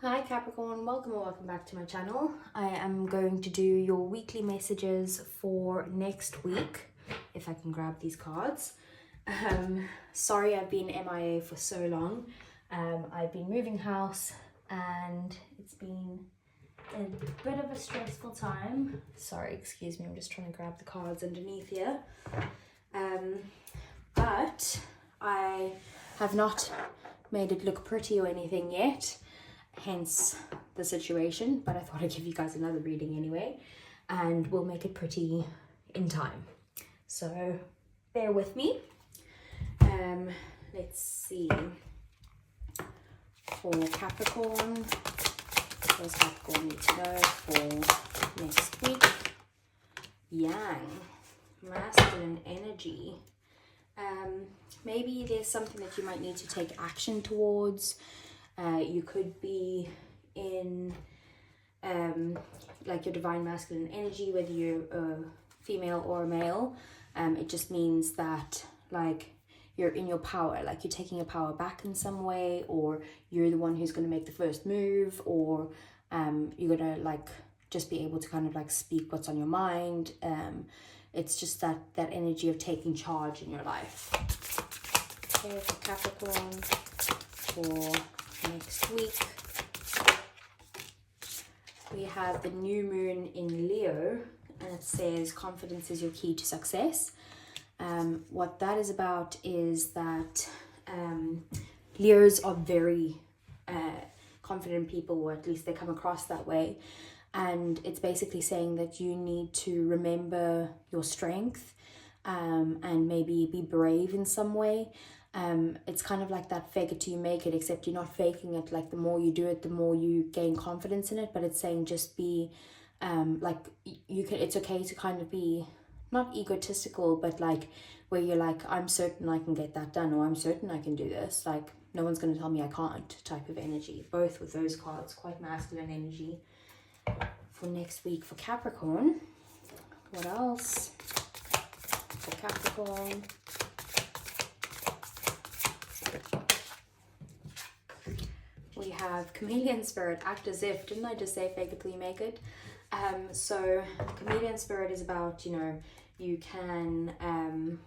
Hi Capricorn, welcome or welcome back to my channel. I am going to do your weekly messages for next week, if I can grab these cards. Sorry I've been MIA for so long. I've been moving house and it's been a bit of a stressful time. Sorry, excuse me, I'm just trying to grab the cards underneath here. But I have not made it look pretty or anything yet, hence the situation, but I thought I'd give you guys another reading anyway, and we'll make it pretty in time. So bear with me. Let's see. For Capricorn, what does Capricorn need to know for next week? Yang, masculine energy. Maybe there's something that you might need to take action towards. You could be in like your divine masculine energy, whether you're a female or a male. It just means that like you're in your power, like you're taking your power back in some way, or you're the one who's going to make the first move, or you're going to like just be able to kind of like speak what's on your mind. It's just that energy of taking charge in your life. Okay, for Capricorn, for next week, we have the new moon in Leo, and it says confidence is your key to success. What that is about is that Leos are very confident people, or at least they come across that way, and it's basically saying that you need to remember your strength and maybe be brave in some way. It's kind of like that fake it till you make it, except you're not faking it. Like the more you do it, the more you gain confidence in it. But it's saying just be like you can, it's okay to kind of be not egotistical, but like where you're like, I'm certain I can get that done, or I'm certain I can do this, like no one's going to tell me I can't type of energy. Both with those cards, quite masculine energy for next week for Capricorn. What else for Capricorn? We have Chameleon Spirit, act as if. Didn't I just say fake it till you make it? So Chameleon Spirit is about, you know, you can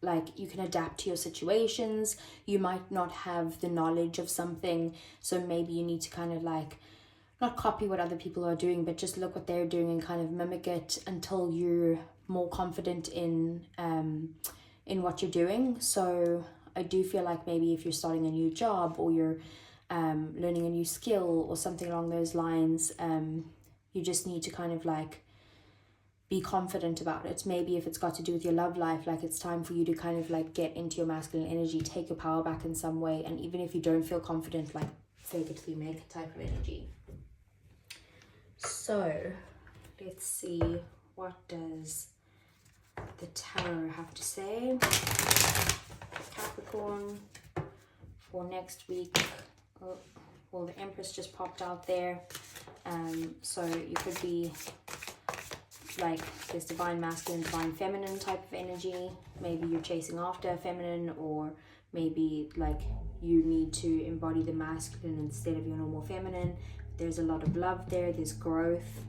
like you can adapt to your situations. You might not have the knowledge of something, so maybe you need to kind of like not copy what other people are doing, but just look what they're doing and kind of mimic it until you're more confident in what you're doing. So I do feel like maybe if you're starting a new job, or you're learning a new skill or something along those lines, you just need to kind of like be confident about it. Maybe if it's got to do with your love life, like it's time for you to kind of like get into your masculine energy, take your power back in some way, and even if you don't feel confident, like fake it till you make it type of energy. So let's see, what does the tarot have to say for Capricorn for next week? Oh, well, the Empress just popped out there. So you could be like this divine masculine, divine feminine type of energy. Maybe you're chasing after a feminine, or maybe like you need to embody the masculine instead of your normal feminine. There's a lot of love there, there's growth.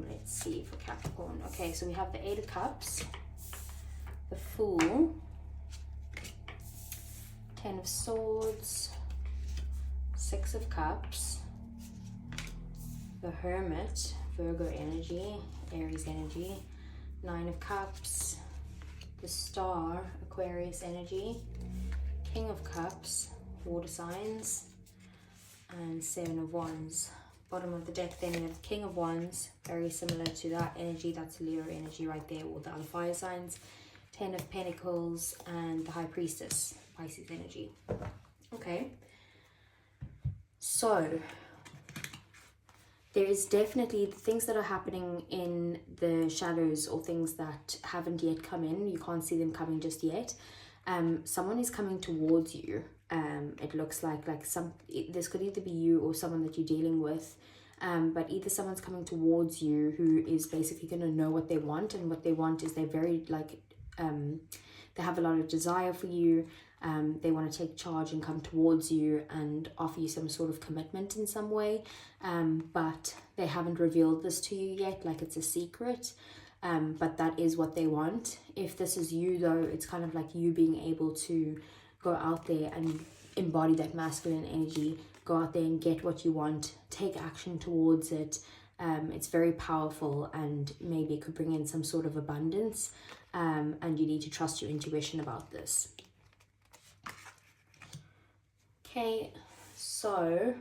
Let's see for Capricorn. Okay, so we have the 8 of Cups, the Fool, 10 of Swords, 6 of Cups, the Hermit, Virgo energy, Aries energy, 9 of Cups, the Star, Aquarius energy, King of Cups, water signs, and 7 of Wands. Bottom of the deck then we have King of Wands, very similar to that energy, that's Leo energy right there, all the other fire signs, 10 of Pentacles, and the High Priestess, Pisces energy. Okay, so there is definitely things that are happening in the shadows, or things that haven't yet come in. You can't see them coming just yet. Someone is coming towards you. It looks like this could either be you or someone that you're dealing with. But either someone's coming towards you who is basically going to know what they want, and what they want is they're very like they have a lot of desire for you. They want to take charge and come towards you and offer you some sort of commitment in some way, but they haven't revealed this to you yet, like it's a secret, but that is what they want. If this is you though, it's kind of like you being able to go out there and embody that masculine energy, go out there and get what you want, take action towards it. It's very powerful, and maybe it could bring in some sort of abundance, and you need to trust your intuition about this. Okay, so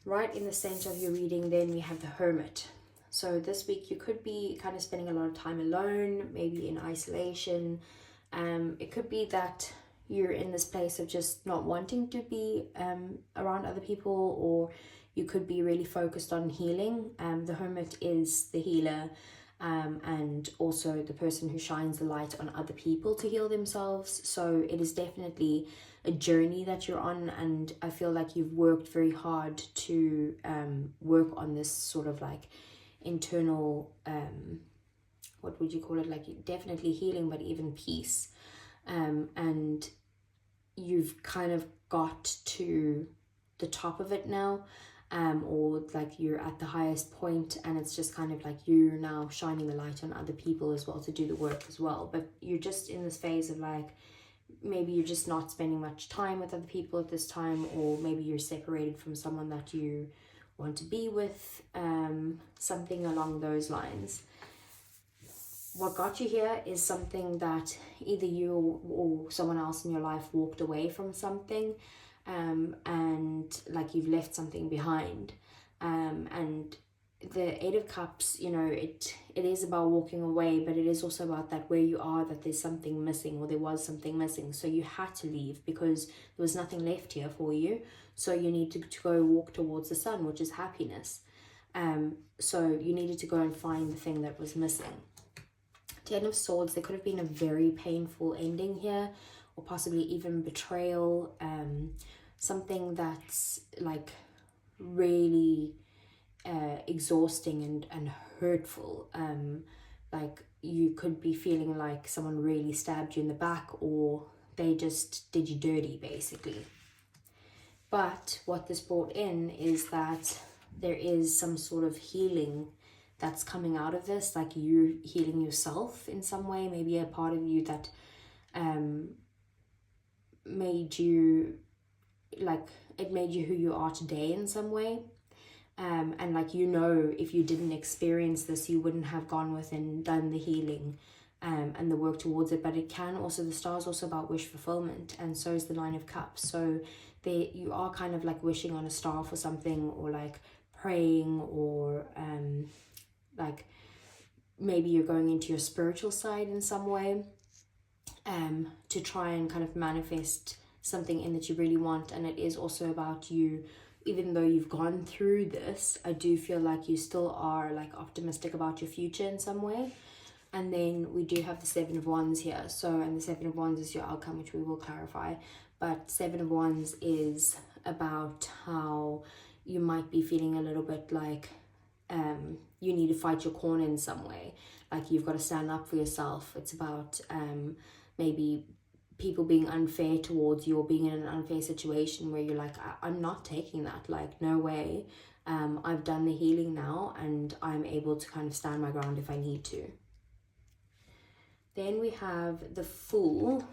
right in the center of your reading then we have the Hermit. So this week you could be kind of spending a lot of time alone, maybe in isolation. It could be that you're in this place of just not wanting to be around other people, or you could be really focused on healing. The Hermit is the healer, and also the person who shines the light on other people to heal themselves. So it is definitely a journey that you're on, and I feel like you've worked very hard to work on this sort of like internal, what would you call it, like definitely healing, but even peace, and you've kind of got to the top of it now, or like you're at the highest point, and it's just kind of like you're now shining the light on other people as well to do the work as well. But you're just in this phase of like, maybe you're just not spending much time with other people at this time, or maybe you're separated from someone that you want to be with, something along those lines. What got you here is something that either you or someone else in your life walked away from something, and like you've left something behind, and the Eight of Cups, you know, it is about walking away, but it is also about that where you are, that there's something missing, or there was something missing, so you had to leave because there was nothing left here for you. So you need to go walk towards the sun, which is happiness. So you needed to go and find the thing that was missing. Ten of Swords, there could have been a very painful ending here, or possibly even betrayal, something that's like really exhausting and hurtful. Like you could be feeling like someone really stabbed you in the back, or they just did you dirty basically. But what this brought in is that there is some sort of healing that's coming out of this, like you healing yourself in some way, maybe a part of you that made you, like it made you who you are today in some way. And like, you know, if you didn't experience this, you wouldn't have gone with and done the healing and the work towards it. But it can also, the star is also about wish fulfillment, and so is the Nine of Cups. So there you are kind of like wishing on a star for something, or like praying, or like maybe you're going into your spiritual side in some way, to try and kind of manifest something in that you really want. And it is also about you, even though you've gone through this, I do feel like you still are like optimistic about your future in some way. And then we do have the Seven of Wands here. So, and the Seven of Wands is your outcome, which we will clarify. But Seven of Wands is about how you might be feeling a little bit like you need to fight your corner in some way. Like you've got to stand up for yourself. It's about maybe people being unfair towards you, or being in an unfair situation where you're like, I'm not taking that, like no way. I've done the healing now, and I'm able to kind of stand my ground if I need to. Then we have the Fool,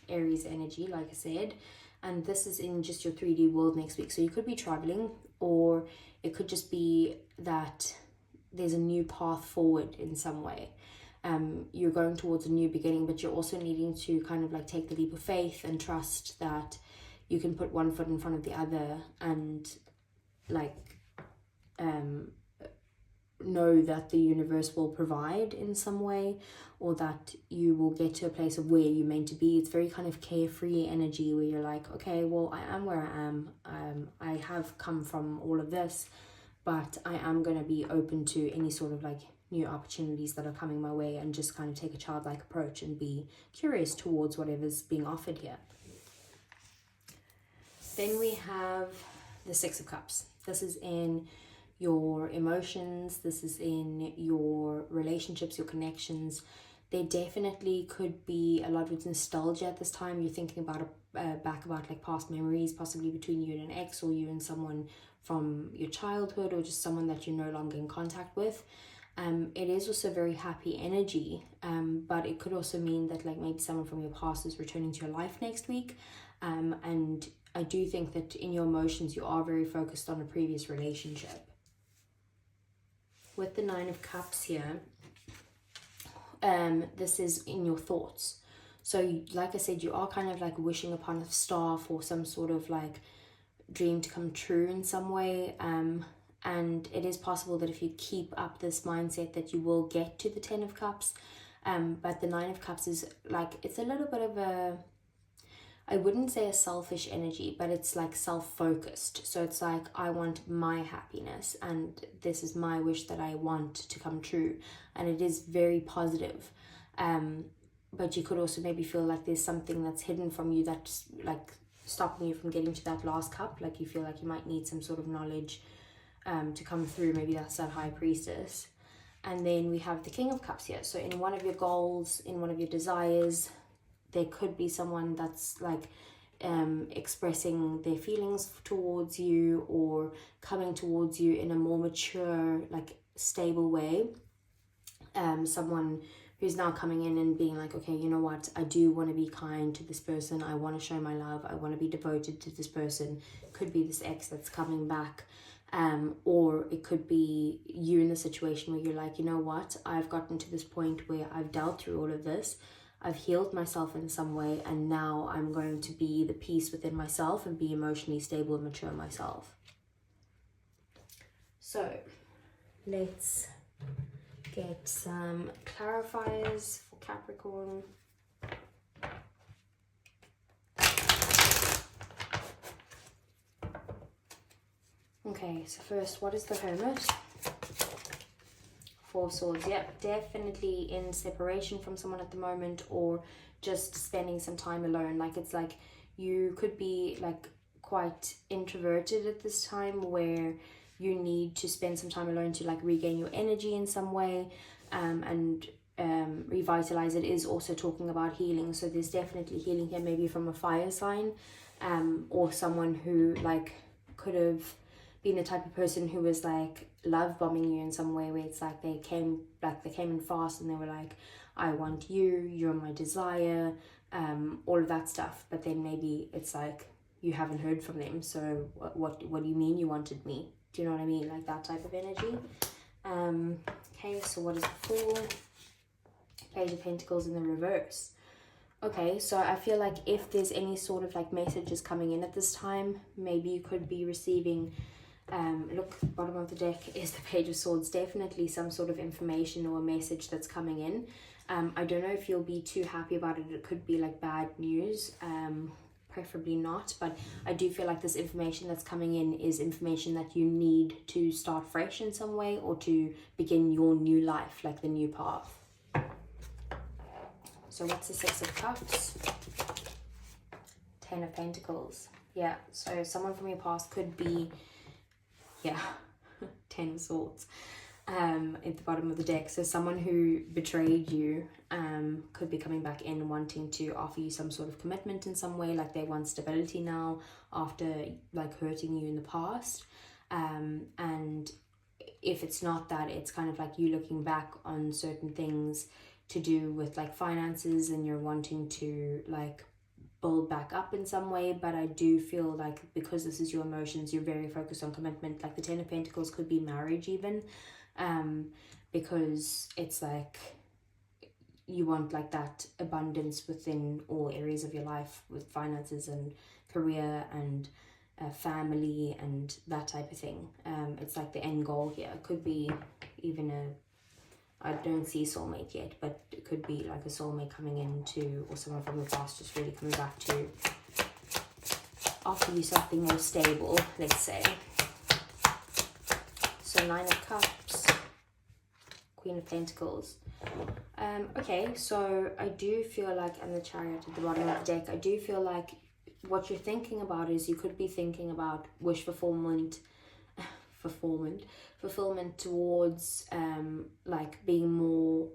Aries energy, like I said, and this is in just your 3D world next week. So you could be traveling, or it could just be that there's a new path forward in some way. You're going towards a new beginning, but you're also needing to kind of like take the leap of faith and trust that you can put one foot in front of the other, and like know that the universe will provide in some way, or that you will get to a place of where you're meant to be. It's very kind of carefree energy where you're like, okay, well, I am where I am. I have come from all of this, but I am going to be open to any sort of like new opportunities that are coming my way, and just kind of take a childlike approach and be curious towards whatever's being offered here. Then we have the Six of Cups. This is in your emotions, this is in your relationships, your connections. There definitely could be a lot of nostalgia at this time. You're thinking about back about like past memories, possibly between you and an ex, or you and someone from your childhood, or just someone that you're no longer in contact with. It is also very happy energy, but it could also mean that like maybe someone from your past is returning to your life next week. And I do think that in your emotions, you are very focused on a previous relationship. With the Nine of Cups here, this is in your thoughts. So like I said, you are kind of like wishing upon a star for some sort of like dream to come true in some way. And it is possible that if you keep up this mindset that you will get to the 10 of Cups. But the 9 of Cups is like, it's a little bit of a, I wouldn't say a selfish energy, but it's like self-focused. So it's like, I want my happiness and this is my wish that I want to come true. And it is very positive. But you could also maybe feel like there's something that's hidden from you that's like stopping you from getting to that last cup. Like you feel like you might need some sort of knowledge to come through. Maybe that's that High Priestess. And then we have the King of Cups here. So in one of your goals, in one of your desires, there could be someone that's like expressing their feelings towards you or coming towards you in a more mature, like stable way. Someone who's now coming in and being like, okay, you know what, I do want to be kind to this person. I want to show my love. I want to be devoted to this person. Could be this ex that's coming back. Or it could be you in the situation where you're like, you know what, I've gotten to this point where I've dealt through all of this. I've healed myself in some way, and now I'm going to be the peace within myself and be emotionally stable and mature myself. So let's get some clarifiers for Capricorn. Okay, so first, what is the Hermit? Four of Swords. Yep, definitely in separation from someone at the moment, or just spending some time alone. Like it's like you could be like quite introverted at this time, where you need to spend some time alone to like regain your energy in some way, and revitalize. It is also talking about healing, so there's definitely healing here, maybe from a fire sign, or someone who like could have been the type of person who was like love bombing you in some way, where it's like they came in fast and they were like, I want you, you're my desire, all of that stuff. But then maybe it's like you haven't heard from them, so what do you mean you wanted me? Do you know what I mean? Like that type of energy. Okay, so what is the Fool? Page of Pentacles in the reverse. Okay, so I feel like if there's any sort of like messages coming in at this time, maybe you could be receiving, look, bottom of the deck is the Page of Swords. Definitely some sort of information or a message that's coming in. I don't know if you'll be too happy about it. It could be like bad news, preferably not, but I do feel like this information that's coming in is information that you need to start fresh in some way, or to begin your new life, like the new path. So what's the Six of Cups? 10 of Pentacles. Yeah, so someone from your past could be, yeah, 10 of Swords at the bottom of the deck. So someone who betrayed you could be coming back in, wanting to offer you some sort of commitment in some way, like they want stability now after like hurting you in the past. And if it's not that, it's kind of like you looking back on certain things to do with like finances, and you're wanting to like build back up in some way. But I do feel like because this is your emotions, you're very focused on commitment. Like the 10 of Pentacles could be marriage even, because it's like you want like that abundance within all areas of your life, with finances and career and family and that type of thing. It's like the end goal here. It could be even I don't see soulmate yet, but it could be like a soulmate coming into, or someone from the past just really coming back to offer you something more stable, let's say. So 9 of Cups, Queen of Pentacles. Okay, so I do feel like, and the Chariot at the bottom of the deck, I do feel like what you're thinking about is you could be thinking about wish fulfillment towards like being more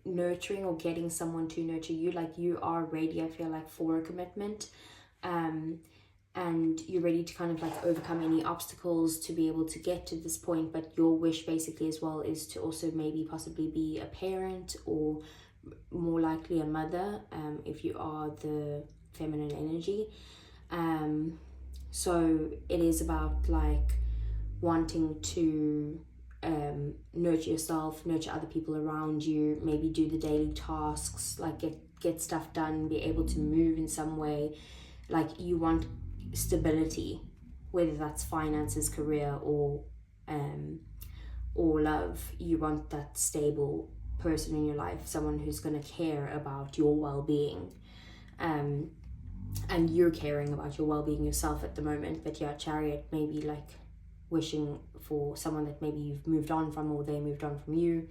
nurturing or getting someone to nurture you. Like you are ready, I feel like, for a commitment, and you're ready to kind of like overcome any obstacles to be able to get to this point. But your wish basically as well is to also maybe possibly be a parent, or more likely a mother, if you are the feminine energy. So it is about like wanting to nurture yourself, nurture other people around you, maybe do the daily tasks, like get stuff done, be able to move in some way. Like you want stability, whether that's finances, career, or love. You want that stable person in your life, someone who's going to care about your well-being, and you're caring about your well-being yourself at the moment. But yeah, Chariot, maybe like wishing for someone that maybe you've moved on from, or they moved on from you,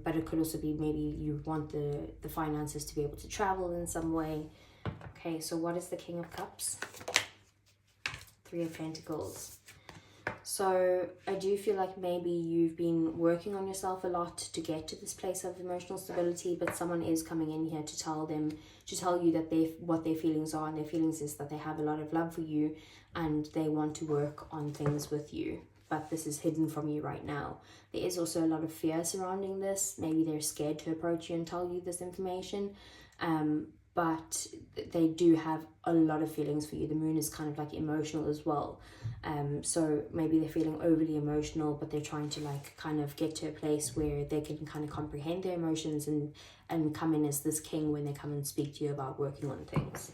but it could also be maybe you want the finances to be able to travel in some way. Okay, so what is the King of Cups? Three of Pentacles. So I do feel like maybe you've been working on yourself a lot to get to this place of emotional stability, but someone is coming in here to tell you that what their feelings are, and their feelings is that they have a lot of love for you and they want to work on things with you, but this is hidden from you right now. There is also a lot of fear surrounding this. Maybe they're scared to approach you and tell you this information, but they do have a lot of feelings for you. The moon is kind of like emotional as well, so maybe they're feeling overly emotional, but they're trying to like kind of get to a place where they can kind of comprehend their emotions and come in as this king when they come and speak to you about working on things.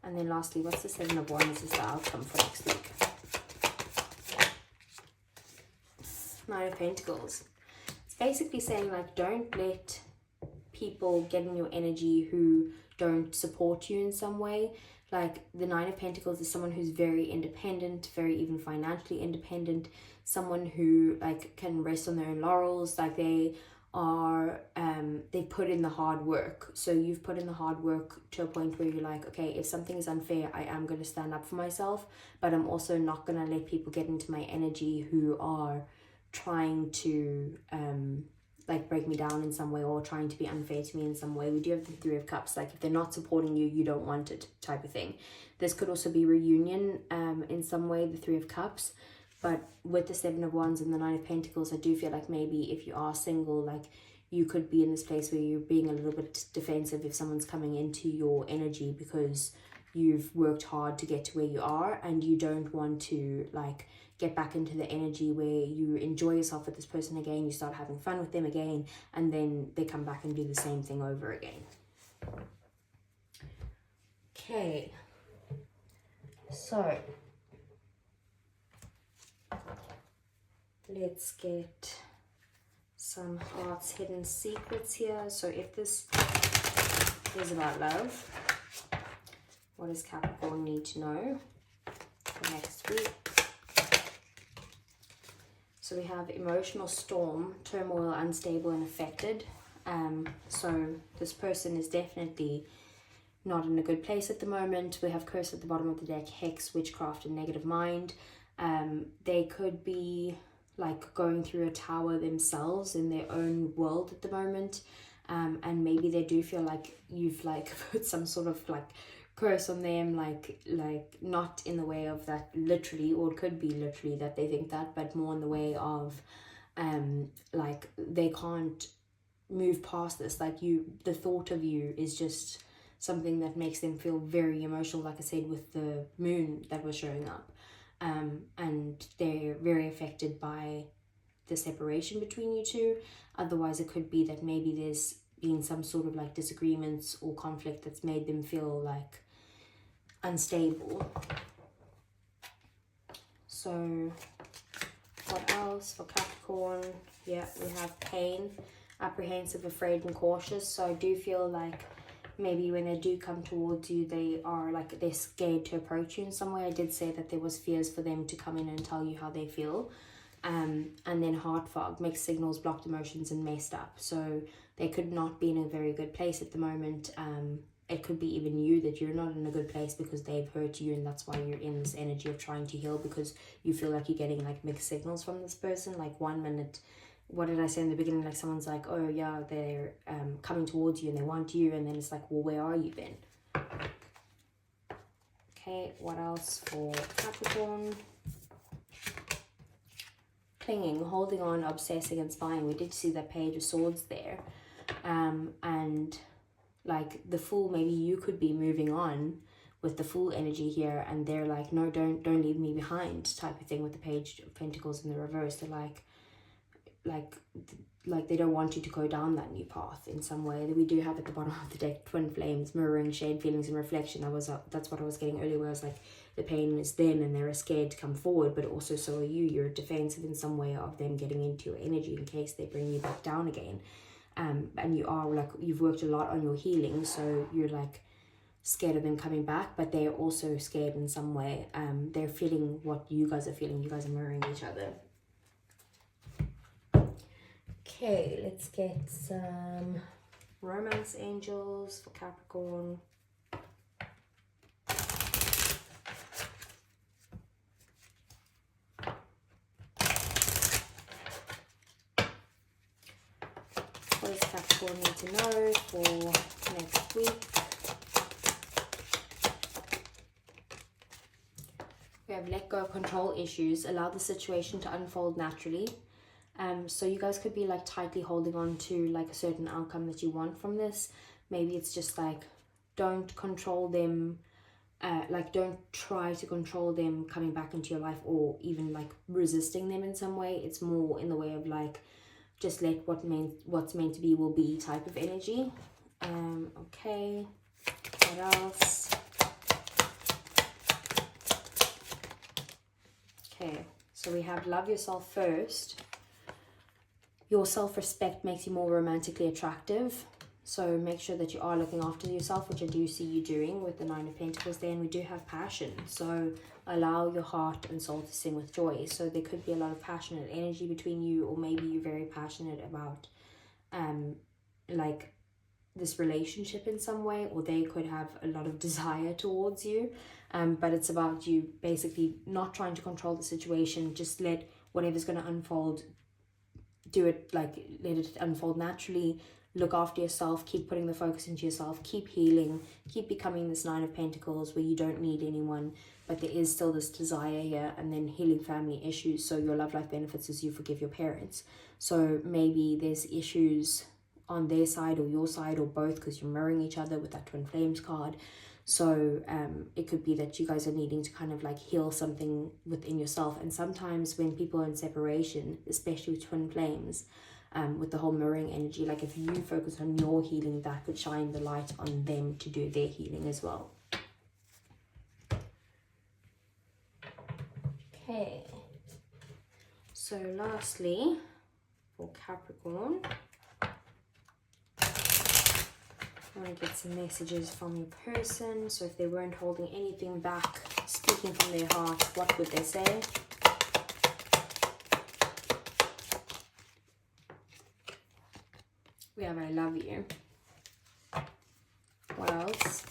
And then lastly, what's the Seven of Wands is the outcome for next week? Nine of Pentacles. It's basically saying like, don't let people get in your energy who don't support you in some way. Like the Nine of Pentacles is someone who's very independent, very even financially independent, someone who like can rest on their own laurels. Like they are they put in the hard work. So you've put in the hard work to a point where you're like, okay, if something is unfair, I am going to stand up for myself, but I'm also not going to let people get into my energy who are trying to like break me down in some way, or trying to be unfair to me in some way. We do have the Three of Cups, like if they're not supporting you, you don't want it type of thing. This could also be reunion in some way, the Three of Cups. But with the Seven of Wands and the Nine of Pentacles, I do feel like maybe if you are single, like you could be in this place where you're being a little bit defensive if someone's coming into your energy, because you've worked hard to get to where you are, and you don't want to like get back into the energy where you enjoy yourself with this person again, you start having fun with them again, and then they come back and do the same thing over again. Okay, so let's get some heart's hidden secrets here. So if this is about love, what does Capricorn need to know for next week? So we have emotional storm, turmoil, unstable and affected. So this person is definitely not in a good place at the moment. We have curse at the bottom of the deck, hex, witchcraft and negative mind. They could be like going through a tower themselves in their own world at the moment. And maybe they do feel like you've like put some sort of like curse on them, like not in the way of that literally, or it could be literally that they think that, but more in the way of like they can't move past this. Like the thought of you is just something that makes them feel very emotional, like I said with the moon that was showing up, and they're very affected by the separation between you two. Otherwise it could be that maybe there's been some sort of like disagreements or conflict that's made them feel like unstable. So what else for Capricorn? Yeah, we have pain, apprehensive, afraid and cautious. So I do feel like maybe when they do come towards you, they're scared to approach you in some way. I did say that there was fears for them to come in and tell you how they feel. And then heart fog, mixed signals, blocked emotions and messed up. So they could not be in a very good place at the moment. It could be even you, that you're not in a good place because they've hurt you, and that's why you're in this energy of trying to heal, because you feel like you're getting like mixed signals from this person. Like 1 minute what did I say in the beginning? Like someone's like, oh yeah, they're coming towards you and they want you, and then it's like, well, where are you then? Okay, what else for Capricorn? Clinging, holding on, obsessing and spying. We did see that Page of Swords there. And like the Fool, maybe you could be moving on with the Fool energy here, and they're like, no, don't leave me behind type of thing with the Page of Pentacles in the reverse. They're like they don't want you to go down that new path in some way. We do have at the bottom of the deck twin flames, mirroring, shade, feelings and reflection. That's what I was getting earlier, where I was like, the pain is them and they're scared to come forward, but also so are you. You're defensive in some way of them getting into your energy in case they bring you back down again. And you are like, you've worked a lot on your healing, so you're like scared of them coming back, but they're also scared in some way. They're feeling what you guys are feeling. You guys are mirroring each other. Okay, let's get some romance angels for Capricorn. What does Capricorn need to know for next week? We have let go of control issues, allow the situation to unfold naturally. So you guys could be like tightly holding on to like a certain outcome that you want from this. Maybe it's just like, don't control them, like don't try to control them coming back into your life, or even like resisting them in some way. It's more in the way of like, just let what's meant to be will be type of energy. Okay, what else? Okay, so we have love yourself first. Your self-respect makes you more romantically attractive. So make sure that you are looking after yourself, which I do see you doing with the Nine of Pentacles there. And we do have passion. So allow your heart and soul to sing with joy. So there could be a lot of passionate energy between you, or maybe you're very passionate about like this relationship in some way, or they could have a lot of desire towards you. But it's about you basically not trying to control the situation. Just let whatever's going to unfold, do it, like let it unfold naturally. Look after yourself, keep putting the focus into yourself, keep healing, keep becoming this Nine of Pentacles where you don't need anyone, but there is still this desire here. And then healing family issues. So your love life benefits as you forgive your parents. So maybe there's issues on their side or your side or both, because you're mirroring each other with that Twin Flames card. So it could be that you guys are needing to kind of like heal something within yourself. And sometimes when people are in separation, especially with Twin Flames, with the whole mirroring energy, like if you focus on your healing, that could shine the light on them to do their healing as well. Okay, so lastly for Capricorn, I want to get some messages from your person. So if they weren't holding anything back, speaking from their heart, what would they say? We have I love you. What else?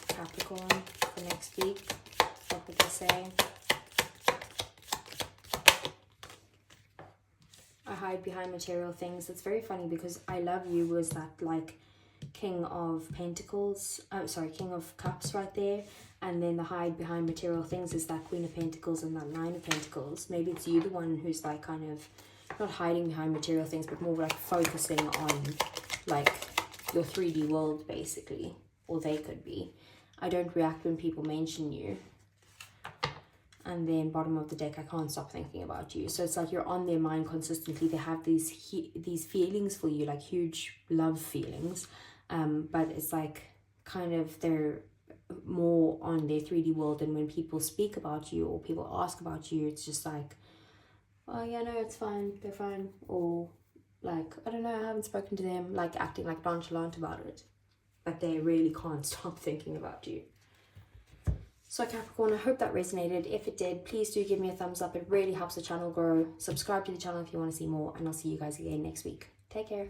Capricorn for next week, what would they say? I hide behind material things. It's very funny because I love you was that like King of Pentacles, King of Cups right there, and then the hide behind material things is that Queen of Pentacles and that Nine of Pentacles. Maybe it's you the one who's like kind of not hiding behind material things, but more like focusing on like your 3D world basically, or they could be. I don't react when people mention you. And then bottom of the deck, I can't stop thinking about you. So it's like you're on their mind consistently. They have these feelings for you, like huge love feelings. But it's like kind of they're more on their 3D world. And when people speak about you or people ask about you, it's just like, oh yeah, no, it's fine. They're fine. Or like, I don't know, I haven't spoken to them. Like acting like nonchalant about it. But they really can't stop thinking about you. So Capricorn, I hope that resonated. If it did, please do give me a thumbs up. It really helps the channel grow. Subscribe to the channel if you want to see more, and I'll see you guys again next week. Take care.